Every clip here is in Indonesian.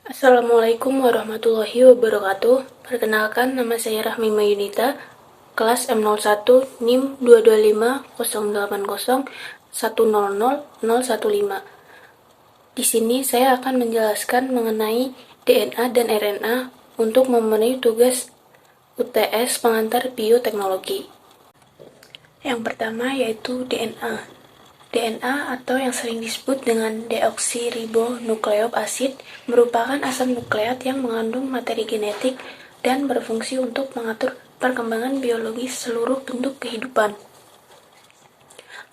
Assalamualaikum warahmatullahi wabarakatuh. Perkenalkan, nama saya Rahmi Mayunita, kelas M01 NIM 2250801001015. Di sini saya akan menjelaskan mengenai DNA dan RNA untuk memenuhi tugas UTS pengantar bioteknologi. Yang pertama yaitu DNA. DNA atau yang sering disebut dengan deoksiribonukleik asid merupakan asam nukleat yang mengandung materi genetik dan berfungsi untuk mengatur perkembangan biologi seluruh bentuk kehidupan.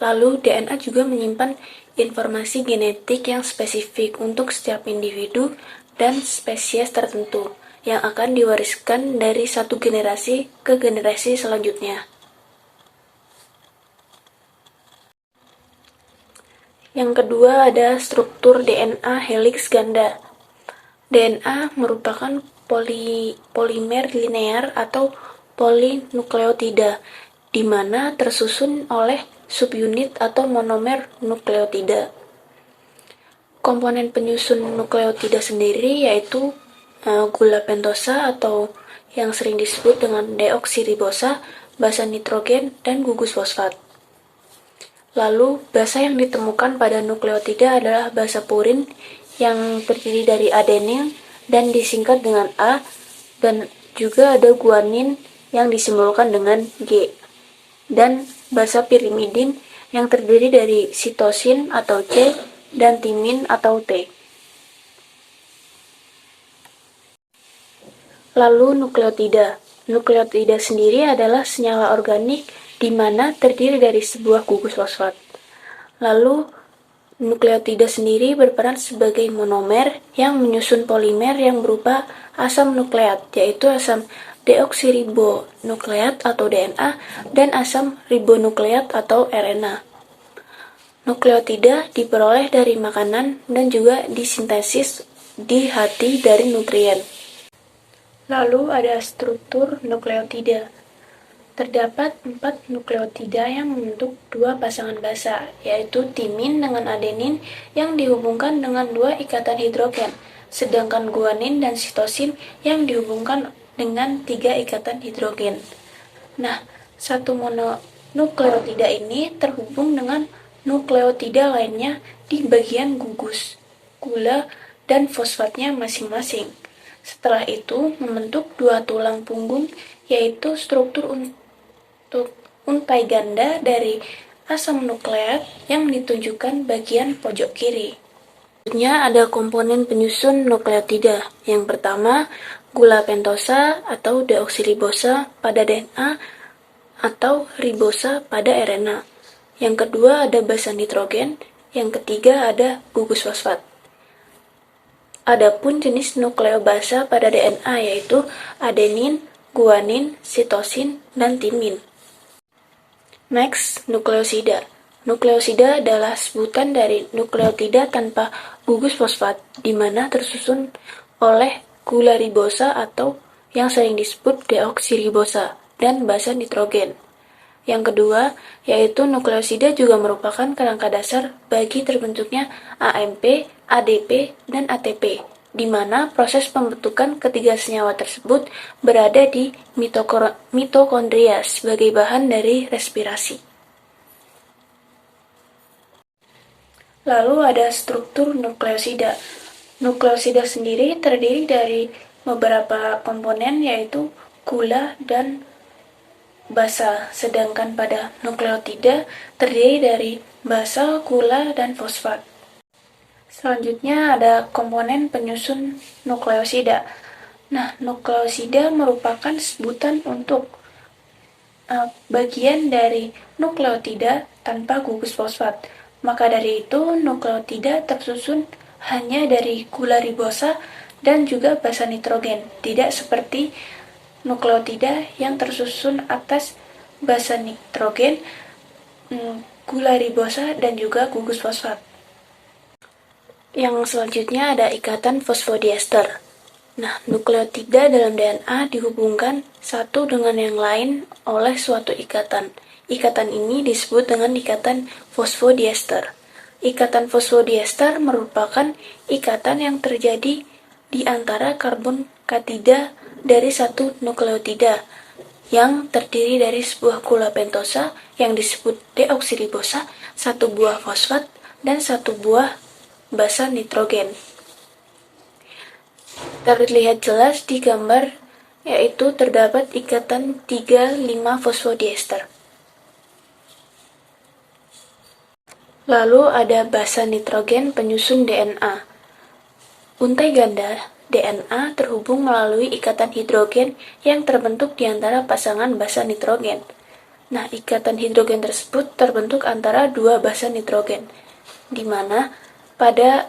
Lalu, DNA juga menyimpan informasi genetik yang spesifik untuk setiap individu dan spesies tertentu yang akan diwariskan dari satu generasi ke generasi selanjutnya. Yang kedua ada struktur DNA helix ganda. DNA merupakan polimer linear atau polinukleotida, di mana tersusun oleh subunit atau monomer nukleotida. Komponen penyusun nukleotida sendiri yaitu gula pentosa atau yang sering disebut dengan deoksiribosa, basa nitrogen, dan gugus fosfat. Lalu, basa yang ditemukan pada nukleotida adalah basa purin yang terdiri dari adenin dan disingkat dengan A, dan juga ada guanin yang disimbolkan dengan G, dan basa pirimidin yang terdiri dari sitosin atau C dan timin atau T. Lalu nukleotida. Nukleotida sendiri adalah senyawa organik di mana terdiri dari sebuah gugus fosfat. Lalu, nukleotida sendiri berperan sebagai monomer yang menyusun polimer yang berupa asam nukleat, yaitu asam deoksiribonukleat atau DNA dan asam ribonukleat atau RNA. Nukleotida diperoleh dari makanan dan juga disintesis di hati dari nutrien. Lalu ada struktur nukleotida. Terdapat 4 nukleotida yang membentuk 2 pasangan basa, yaitu timin dengan adenin yang dihubungkan dengan 2 ikatan hidrogen, sedangkan guanin dan sitosin yang dihubungkan dengan 3 ikatan hidrogen. Nah, satu mononukleotida ini terhubung dengan nukleotida lainnya di bagian gugus, gula, dan fosfatnya masing-masing. Setelah itu membentuk 2 tulang punggung, yaitu struktur untai ganda dari asam nukleat yang ditunjukkan bagian pojok kiri. Selanjutnya ada komponen penyusun nukleotida. Yang pertama, gula pentosa atau deoksiribosa pada DNA atau ribosa pada RNA. Yang kedua ada basa nitrogen. Yang ketiga ada gugus fosfat. Adapun jenis nukleobasa pada DNA yaitu adenin, guanin, sitosin, dan timin. Next, nukleosida. Nukleosida adalah sebutan dari nukleotida tanpa gugus fosfat, di mana tersusun oleh gula ribosa atau yang sering disebut deoksiribosa dan basa nitrogen. Yang kedua, yaitu nukleosida juga merupakan kerangka dasar bagi terbentuknya AMP, ADP, dan ATP, di mana proses pembentukan ketiga senyawa tersebut berada di mitokondria sebagai bahan dari respirasi. Lalu ada struktur nukleosida. Nukleosida sendiri terdiri dari beberapa komponen yaitu gula dan basa, sedangkan pada nukleotida terdiri dari basa, gula, dan fosfat. Selanjutnya ada komponen penyusun nukleosida. Nah, nukleosida merupakan sebutan untuk bagian dari nukleotida tanpa gugus fosfat. Maka dari itu, nukleotida tersusun hanya dari gula ribosa dan juga basa nitrogen, tidak seperti nukleotida yang tersusun atas basa nitrogen, gula ribosa, dan juga gugus fosfat. Yang selanjutnya ada ikatan fosfodiester. Nah, nukleotida dalam DNA dihubungkan satu dengan yang lain oleh suatu ikatan. Ikatan ini disebut dengan ikatan fosfodiester. Ikatan fosfodiester merupakan ikatan yang terjadi di antara karbon katida dari satu nukleotida yang terdiri dari sebuah gula pentosa yang disebut deoksiribosa, satu buah fosfat, dan satu buah basa nitrogen. Terlihat jelas di gambar, yaitu terdapat ikatan 3,5-fosfodiester. Lalu ada basa nitrogen penyusun DNA. Untai ganda DNA terhubung melalui ikatan hidrogen yang terbentuk di antara pasangan basa nitrogen. Nah, ikatan hidrogen tersebut terbentuk antara dua basa nitrogen, di mana pada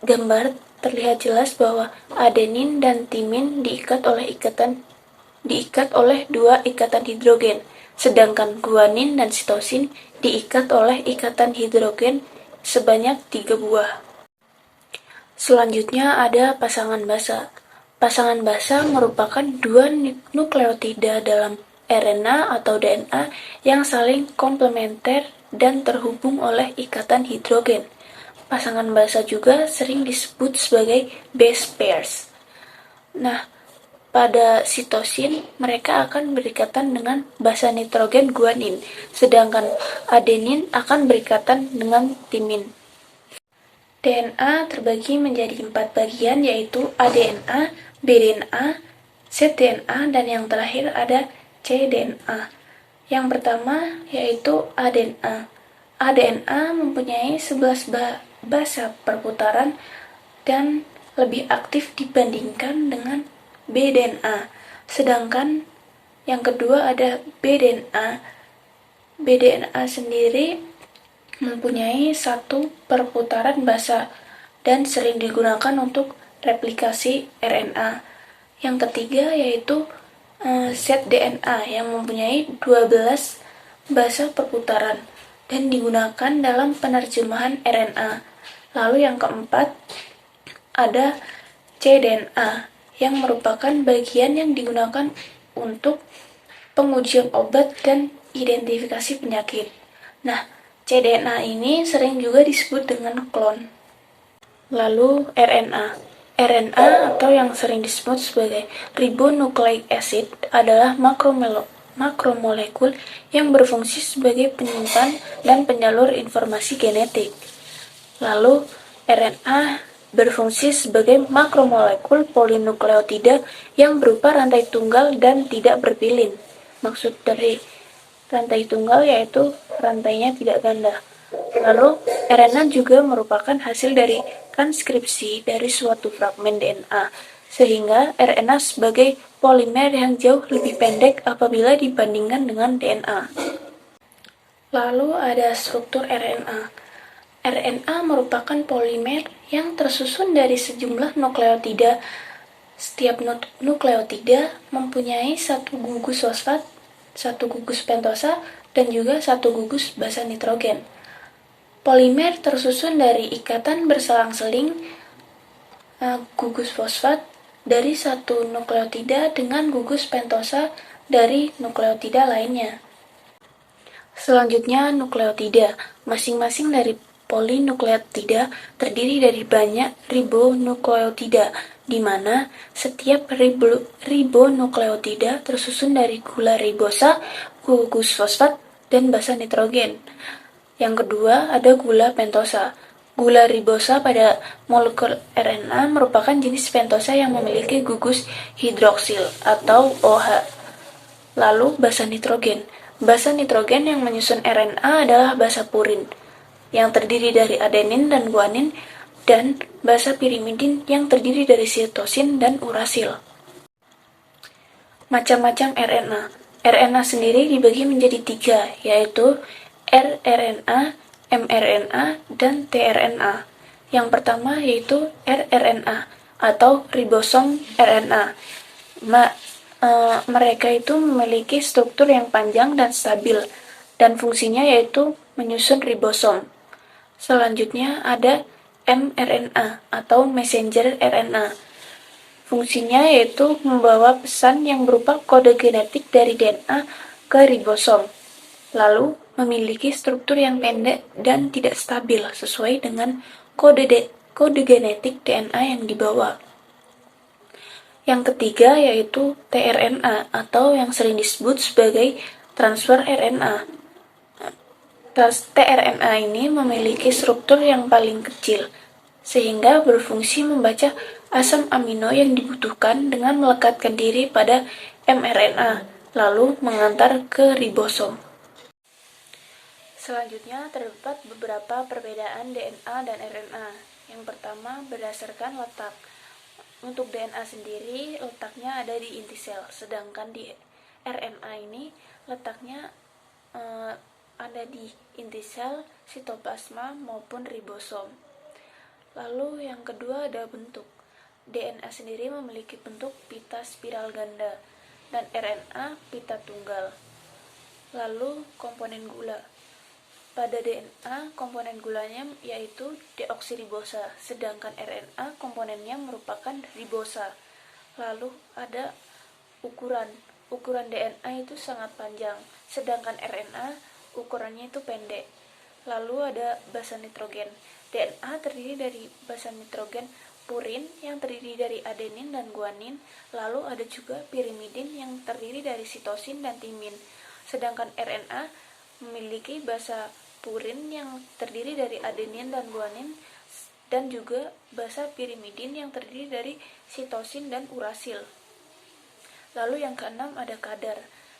gambar terlihat jelas bahwa adenin dan timin diikat oleh dua ikatan hidrogen, sedangkan guanin dan sitosin diikat oleh ikatan hidrogen sebanyak 3 buah. Selanjutnya ada pasangan basa. Pasangan basa merupakan dua nukleotida dalam RNA atau DNA yang saling komplementer dan terhubung oleh ikatan hidrogen. Pasangan basa juga sering disebut sebagai base pairs. Nah, pada sitosin, mereka akan berikatan dengan basa nitrogen guanin, sedangkan adenin akan berikatan dengan timin. DNA terbagi menjadi 4 bagian, yaitu aDNA, bDNA, zDNA, dan yang terakhir ada cDNA. Yang pertama yaitu aDNA. aDNA mempunyai 11 basa perputaran dan lebih aktif dibandingkan dengan bDNA. Sedangkan yang kedua ada bDNA. bDNA sendiri mempunyai 1 perputaran basa dan sering digunakan untuk replikasi RNA. Yang ketiga yaitu zDNA yang mempunyai 12 basa perputaran dan digunakan dalam penerjemahan RNA. Lalu yang keempat ada cDNA yang merupakan bagian yang digunakan untuk pengujian obat dan identifikasi penyakit. Nah, cDNA ini sering juga disebut dengan klon. Lalu RNA. RNA atau yang sering disebut sebagai ribonucleic acid adalah makromolekul yang berfungsi sebagai penyimpan dan penyalur informasi genetik. Lalu RNA berfungsi sebagai makromolekul polinukleotida yang berupa rantai tunggal dan tidak berpilin. Maksud dari rantai tunggal yaitu rantainya tidak ganda. Lalu, RNA juga merupakan hasil dari transkripsi dari suatu fragmen DNA, sehingga RNA sebagai polimer yang jauh lebih pendek apabila dibandingkan dengan DNA. Lalu ada struktur RNA. RNA merupakan polimer yang tersusun dari sejumlah nukleotida. Setiap nukleotida mempunyai 1 gugus fosfat, 1 gugus pentosa, dan juga 1 gugus basa nitrogen. Polimer tersusun dari ikatan berselang-seling gugus fosfat dari 1 nukleotida dengan gugus pentosa dari nukleotida lainnya. Selanjutnya nukleotida. Masing-masing dari polinukleotida terdiri dari banyak ribonukleotida, di mana setiap ribonukleotida tersusun dari gula ribosa, gugus fosfat, dan basa nitrogen. Yang kedua ada gula pentosa. Gula ribosa pada molekul RNA merupakan jenis pentosa yang memiliki gugus hidroksil atau OH. Lalu basa nitrogen. Basa nitrogen yang menyusun RNA adalah basa purin, yang terdiri dari adenin dan guanin, dan basa pirimidin yang terdiri dari sitosin dan urasil. Macam-macam RNA. RNA sendiri dibagi menjadi 3, yaitu rRNA, mRNA, dan tRNA. Yang pertama yaitu rRNA atau ribosom RNA. Mereka itu memiliki struktur yang panjang dan stabil, dan fungsinya yaitu menyusun ribosom. Selanjutnya ada mRNA atau messenger RNA. Fungsinya yaitu membawa pesan yang berupa kode genetik dari DNA ke ribosom. Lalu memiliki struktur yang pendek dan tidak stabil sesuai dengan kode genetik DNA yang dibawa. Yang ketiga yaitu tRNA atau yang sering disebut sebagai transfer RNA. tRNA ini memiliki struktur yang paling kecil, sehingga berfungsi membaca asam amino yang dibutuhkan dengan melekatkan diri pada mRNA, lalu mengantar ke ribosom. Selanjutnya, terdapat beberapa perbedaan DNA dan RNA. Yang pertama, berdasarkan letak. Untuk DNA sendiri, letaknya ada di inti sel, sedangkan di RNA ini letaknya ada di inti sel, sitoplasma maupun ribosom. Lalu yang kedua ada bentuk. DNA sendiri memiliki bentuk pita spiral ganda dan RNA pita tunggal. Lalu komponen gula. Pada DNA komponen gulanya yaitu deoksiribosa, sedangkan RNA komponennya merupakan ribosa. Lalu ada ukuran. Ukuran DNA itu sangat panjang, sedangkan RNA ukurannya itu pendek. Lalu ada basa nitrogen. DNA terdiri dari basa nitrogen purin yang terdiri dari adenin dan guanin. Lalu ada juga pirimidin yang terdiri dari sitosin dan timin. Sedangkan RNA memiliki basa purin yang terdiri dari adenin dan guanin dan juga basa pirimidin yang terdiri dari sitosin dan urasil. Lalu yang keenam ada kadar.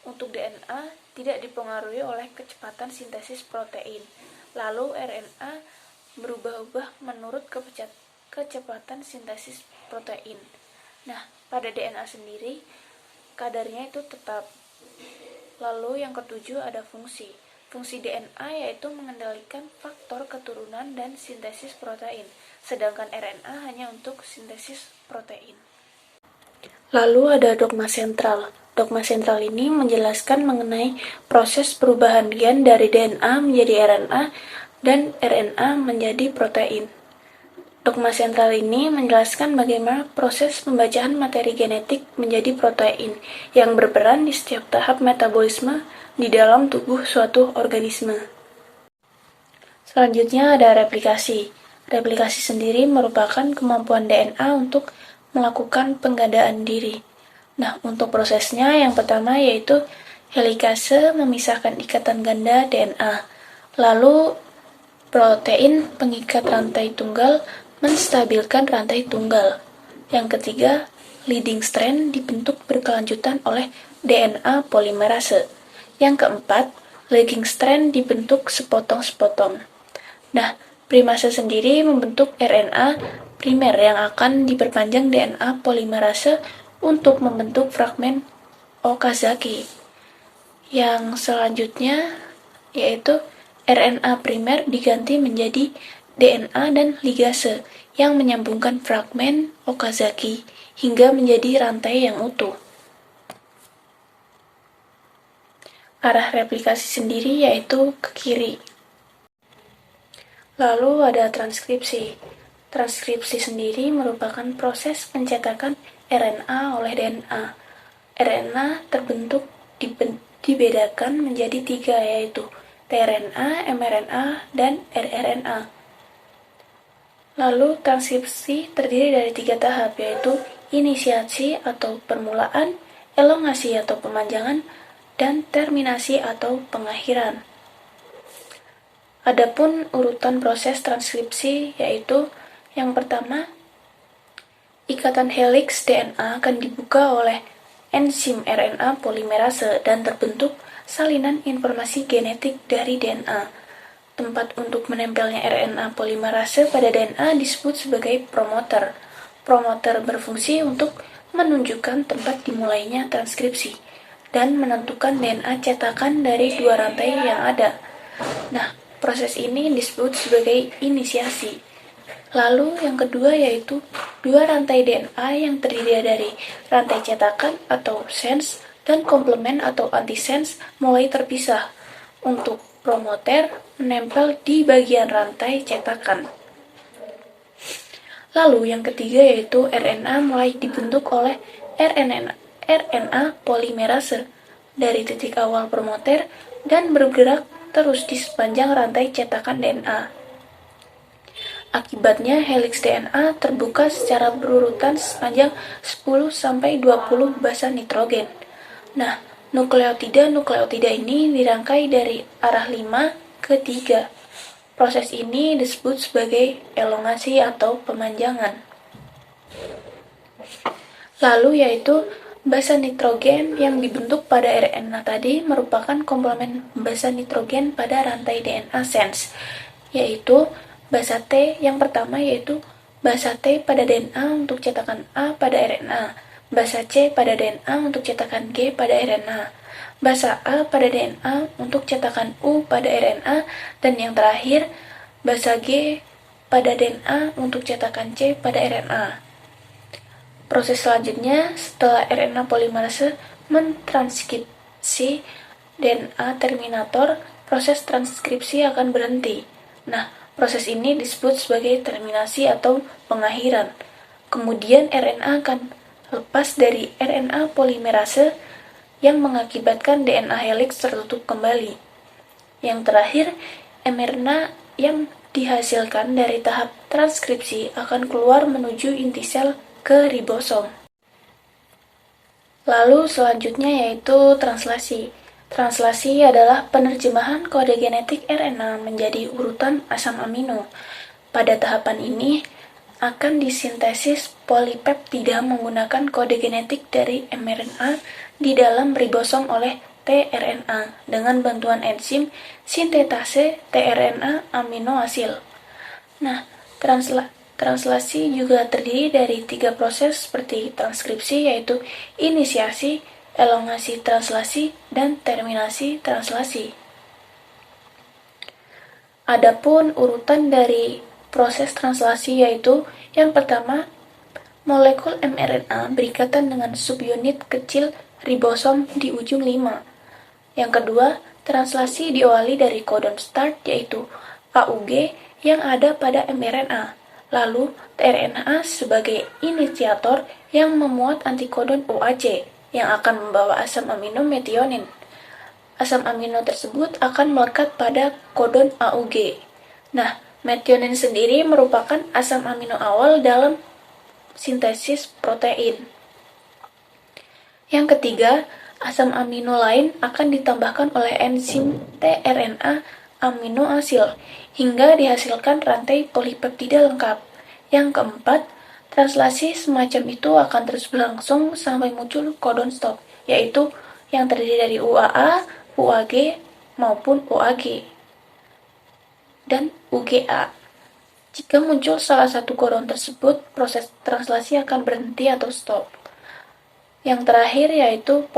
Untuk DNA tidak dipengaruhi oleh kecepatan sintesis protein. Lalu RNA berubah-ubah menurut kecepatan sintesis protein. Nah, pada DNA sendiri kadarnya itu tetap. Lalu yang ketujuh ada fungsi. Fungsi DNA yaitu mengendalikan faktor keturunan dan sintesis protein, sedangkan RNA hanya untuk sintesis protein. Lalu ada dogma sentral. Dogma sentral ini menjelaskan mengenai proses perubahan gen dari DNA menjadi RNA dan RNA menjadi protein. Dogma sentral ini menjelaskan bagaimana proses pembacaan materi genetik menjadi protein yang berperan di setiap tahap metabolisme di dalam tubuh suatu organisme. Selanjutnya ada replikasi. Replikasi sendiri merupakan kemampuan DNA untuk melakukan penggandaan diri. Nah, untuk prosesnya yang pertama yaitu helikase memisahkan ikatan ganda DNA. Lalu protein pengikat rantai tunggal menstabilkan rantai tunggal. Yang ketiga, leading strand dibentuk berkelanjutan oleh DNA polimerase. Yang keempat, lagging strand dibentuk sepotong-sepotong. Nah, primase sendiri membentuk RNA primer yang akan diperpanjang DNA polimerase untuk membentuk fragmen Okazaki. Yang selanjutnya yaitu RNA primer diganti menjadi DNA dan ligase yang menyambungkan fragmen Okazaki hingga menjadi rantai yang utuh. Arah replikasi sendiri yaitu ke kiri. Lalu ada transkripsi. Transkripsi sendiri merupakan proses pencetakan RNA oleh DNA. RNA terbentuk dibedakan menjadi 3 yaitu tRNA, mRNA, dan rRNA. Lalu transkripsi terdiri dari 3 tahap yaitu inisiasi atau permulaan, elongasi atau pemanjangan, dan terminasi atau pengakhiran. Adapun urutan proses transkripsi yaitu yang pertama, ikatan heliks DNA akan dibuka oleh enzim RNA polimerase dan terbentuk salinan informasi genetik dari DNA. Tempat untuk menempelnya RNA polimerase pada DNA disebut sebagai promoter. Promoter berfungsi untuk menunjukkan tempat dimulainya transkripsi dan menentukan DNA cetakan dari 2 rantai yang ada. Nah, proses ini disebut sebagai inisiasi. Lalu yang kedua yaitu 2 rantai DNA yang terdiri dari rantai cetakan atau sense dan komplement atau antisense mulai terpisah untuk promoter menempel di bagian rantai cetakan. Lalu yang ketiga yaitu RNA mulai dibentuk oleh RNA polimerase dari titik awal promoter dan bergerak terus di sepanjang rantai cetakan DNA. Akibatnya heliks DNA terbuka secara berurutan sepanjang 10-20 basa nitrogen. Nah, nukleotida ini dirangkai dari arah 5 ke 3. Proses ini disebut sebagai elongasi atau pemanjangan. Lalu yaitu basa nitrogen yang dibentuk pada RNA tadi merupakan komplemen basa nitrogen pada rantai DNA sense, yaitu basa T yang pertama yaitu basa T pada DNA untuk cetakan A pada RNA, basa C pada DNA untuk cetakan G pada RNA, basa A pada DNA untuk cetakan U pada RNA, dan yang terakhir basa G pada DNA untuk cetakan C pada RNA. Proses selanjutnya, setelah RNA polimerase mentranskripsi DNA terminator, proses transkripsi akan berhenti. Nah, proses ini disebut sebagai terminasi atau pengakhiran. Kemudian RNA akan lepas dari RNA polimerase yang mengakibatkan DNA helix tertutup kembali. Yang terakhir, mRNA yang dihasilkan dari tahap transkripsi akan keluar menuju inti sel ke ribosom. Lalu selanjutnya yaitu translasi. Translasi adalah penerjemahan kode genetik RNA menjadi urutan asam amino. Pada tahapan ini akan disintesis polipeptida menggunakan kode genetik dari mRNA di dalam ribosom oleh tRNA dengan bantuan enzim sintetase tRNA amino asil. Nah, translasi juga terdiri dari 3 proses seperti transkripsi, yaitu inisiasi, elongasi translasi, dan terminasi translasi. Adapun urutan dari proses translasi yaitu yang pertama, molekul mRNA berikatan dengan subunit kecil ribosom di ujung 5. Yang kedua, translasi diawali dari kodon start yaitu AUG yang ada pada mRNA. Lalu, tRNA sebagai inisiator yang memuat antikodon OAC yang akan membawa asam amino metionin. Asam amino tersebut akan melekat pada kodon AUG. Nah, metionin sendiri merupakan asam amino awal dalam sintesis protein. Yang ketiga, asam amino lain akan ditambahkan oleh enzim tRNA amino asil hingga dihasilkan rantai polipeptida lengkap. Yang keempat, translasi semacam itu akan terus berlangsung sampai muncul kodon stop, yaitu yang terdiri dari UAA, UAG, maupun OAG, dan UGA. Jika muncul salah satu kodon tersebut, proses translasi akan berhenti atau stop. Yang terakhir yaitu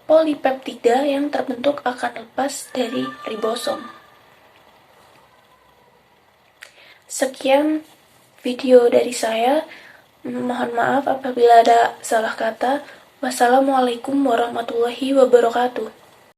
polipeptida yang terbentuk akan lepas dari ribosom. Sekian video dari saya. Mohon maaf apabila ada salah kata. Wassalamualaikum warahmatullahi wabarakatuh.